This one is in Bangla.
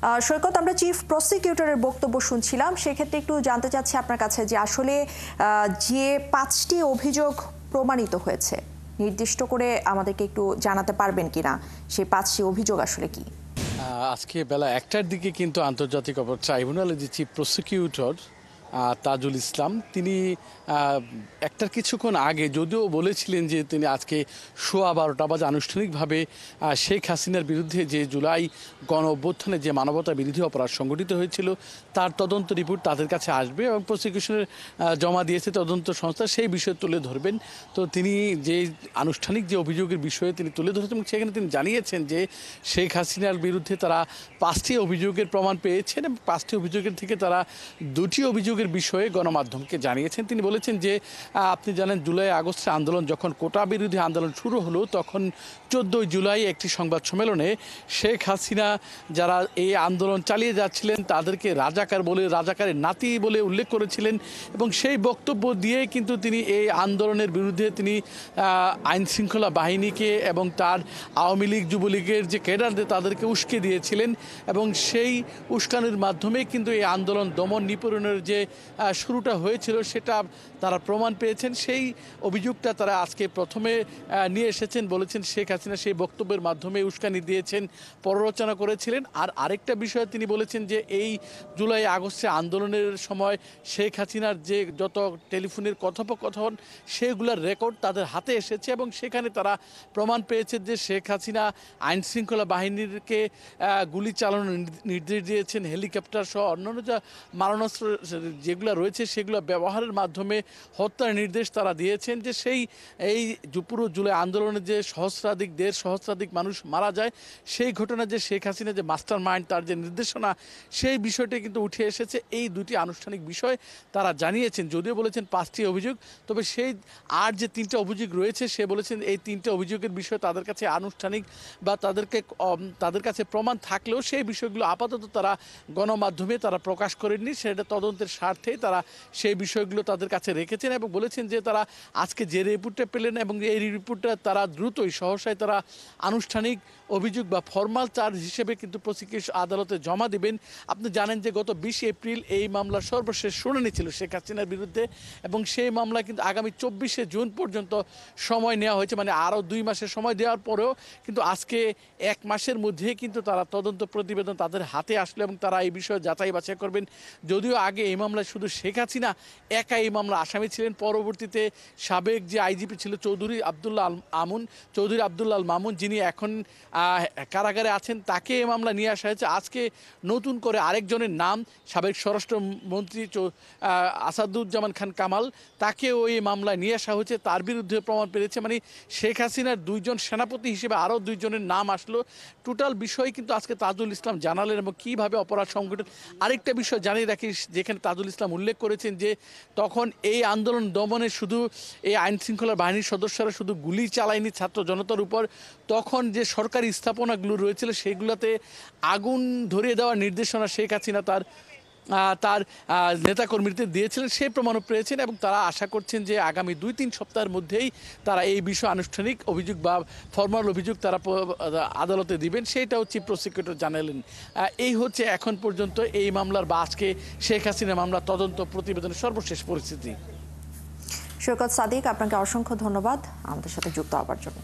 সৈকত, আমরা চিফ প্রসিকিউটরের বক্তব্য শুনছিলাম, সেক্ষেত্রে একটু জানতে চাচ্ছি আপনার কাছে যে আসলে যে 5টি অভিযোগ প্রমাণিত হয়েছে, নির্দিষ্ট করে আমাদেরকে একটু জানাতে পারবেন কিনা সেই 5টি অভিযোগ আসলে কি? আজকে বেলা 1টার দিকে কিন্তু আন্তর্জাতিক অপরাধ ট্রাইব্যুনালের যে চিফ প্রসিকিউটর তাজুল ইসলাম তিনি একটার কিছুক্ষণ আগে যদিও বলেছিলেন যে তিনি আজকে 12:15 বাজে আনুষ্ঠানিকভাবে শেখ হাসিনার বিরুদ্ধে যে জুলাই গণ অভ্যুত্থানে যে মানবতা বিরোধী অপরাধ সংঘটিত হয়েছিল তার তদন্ত রিপোর্ট তাদের কাছে আসবে এবং প্রসিকিউশনের জমা দিয়েছে তদন্ত সংস্থা, সেই বিষয়ে তুলে ধরবেন। তো তিনি যে আনুষ্ঠানিক যে অভিযোগের বিষয়ে তিনি তুলে ধরেছেন এবং সেখানে তিনি জানিয়েছেন যে শেখ হাসিনার বিরুদ্ধে তারা 5টি অভিযোগের প্রমাণ পেয়েছেন এবং 5টি অভিযোগের থেকে তারা 2টি অভিযোগের বিষয়ে গণমাধ্যমকে জানিয়েছেন। তিনি বলেছেন যে আপনি জানেন জুলাই আগস্টের আন্দোলন যখন কোটা বিরোধী আন্দোলন শুরু হলো তখন 14 জুলাই একটি সংবাদ সম্মেলনে শেখ হাসিনা যারা এই আন্দোলন চালিয়ে যাচ্ছিলেন তাদেরকে রাজাকার বলে, রাজাকারের নাতি বলে উল্লেখ করেছিলেন এবং সেই বক্তব্য দিয়ে কিন্তু তিনি এই আন্দোলনের বিরুদ্ধে তিনি আইন শৃঙ্খলা বাহিনীকে এবং তার আওয়ামী লীগ যুবলীগের যে ক্যাডারদের তাদেরকে উস্কে দিয়েছিলেন এবং সেই উস্কানির মাধ্যমে কিন্তু এই আন্দোলন দমন নিপীড়নের যে শুরুটা হয়েছিল সেটা তারা প্রমাণ পেয়েছেন। সেই অভিযোগটা তারা আজকে প্রথমে নিয়ে এসেছেন, বলেছেন শেখ হাসিনা সেই বক্তব্যের মাধ্যমে উস্কানি দিয়েছেন, পররচনা করেছিলেন। আর আরেকটা বিষয় তিনি বলেছেন যে এই জুলাই আগস্টে আন্দোলনের সময় শেখ হাসিনার যে যত টেলিফোনের কথোপকথন সেগুলোর রেকর্ড তাদের হাতে এসেছে এবং সেখানে তারা প্রমাণ পেয়েছে যে শেখ হাসিনা আইন শৃঙ্খলা বাহিনীকে গুলি চালানোর নির্দেশ দিয়েছেন, হেলিকপ্টার সহ অন্যান্য যা মারণাস্ত্র যেগুলো রয়েছে সেগুলো ব্যবহারের মাধ্যমে হত্যার নির্দেশ তারা দিয়েছেন। যে সেই এই পুরো জুলাই আন্দোলনে যে 1.5 মানুষ মারা যায় সেই ঘটনা যে শেখ হাসিনা যে মাস্টার মাইন্ড তার যে নির্দেশনা সেই বিষয়টি কিন্তু উঠে এসেছে। এই 2টি আনুষ্ঠানিক বিষয় তারা জানিয়েছেন, যদিও বলেছেন 5টি অভিযোগ, তবে সেই আর যে 3টা অভিযোগ রয়েছে সে বলেছেন এই 3টে অভিযোগের বিষয় তাদের কাছে আনুষ্ঠানিক বা তাদের কাছে প্রমাণ থাকলেও সেই বিষয়গুলো আপাতত তারা গণমাধ্যমে তারা প্রকাশ করেননি, সেটা তদন্তের স্বার্থেই তারা সেই বিষয়গুলো তাদের কাছে রেখেছেন এবং বলেছেন যে তারা আজকে যে রিপোর্টটা পেলেন এবং এই রিপোর্টটা তারা দ্রুতই সহসায় তারা আনুষ্ঠানিক অভিযোগ বা ফরমাল চার্জ হিসেবে কিন্তু প্রসিকিউশন আদালতে জমা দিবেন। আপনি জানেন যে গত 20 এপ্রিল এই মামলার সর্বশেষ শুনানি ছিল শেখ হাসিনার বিরুদ্ধে এবং সেই মামলা কিন্তু আগামী 24শে জুন পর্যন্ত সময় নেওয়া হয়েছে, মানে আরও 2 মাসের সময় দেওয়ার পরেও কিন্তু আজকে 1 মাসের মধ্যে কিন্তু তারা তদন্ত প্রতিবেদন তাদের হাতে আসলো এবং তারা এই বিষয়ে যাচাই বাছাই করবেন। যদিও আগে এই মামলায় শুধু শেখ হাসিনা একা এই মামলা আসামি ছিলেন, পরবর্তীতে সাবেক যে আইজিপি ছিল চৌধুরী আব্দুল্লাহ আল মামুন যিনি এখন কারাগারে আছেন তাকে এই মামলা নিয়ে আসা হয়েছে। আজকে নতুন করে আরেকজনের নাম সাবেক স্বরাষ্ট্রমন্ত্রী আসাদুজ্জামান খান কামাল, তাকে ওই মামলায় নিয়ে আসা হয়েছে, তার বিরুদ্ধে প্রমাণ পেয়েছে। মানে শেখ হাসিনার 2জন সেনাপতি হিসেবে আরও 2জনের নাম আসলো। টোটাল বিষয় কিন্তু আজকে তাজুল ইসলাম জানালেন এবং কীভাবে অপরাধ সংগঠন। আরেকটা বিষয় জানিয়ে রাখি, যেখানে তাজুল ইসলাম উল্লেখ করেছেন যে তখন এই আন্দোলন দমনে শুধু এই আইন শৃঙ্খলা বাহিনীর সদস্যরা শুধু গুলি চালায়নি ছাত্র জনতার উপর, তখন যে সরকারি স্থাপনাগুলো রয়েছিল সেগুলোতে আগুন ধরিয়ে দেওয়ার নির্দেশনা শেখ হাসিনা তার নেতাকর্মীদের দিয়েছিলেন, সেই প্রমাণও পেয়েছেন এবং তারা আশা করছেন যে আগামী 2-3 সপ্তাহের মধ্যেই তারা এই বিষয়ে আনুষ্ঠানিক অভিযোগ বা ফরমাল অভিযোগ তারা আদালতে দিবেন, সেইটাও চিফ প্রসিকিউটর জানালেন। এই হচ্ছে এখন পর্যন্ত এই মামলার বা আজকে শেখ হাসিনা মামলার তদন্ত প্রতিবেদনের সর্বশেষ পরিস্থিতি। সৈকত সাদিক, আপনাকে অসংখ্য ধন্যবাদ আমাদের সাথে যুক্ত হওয়ার জন্য।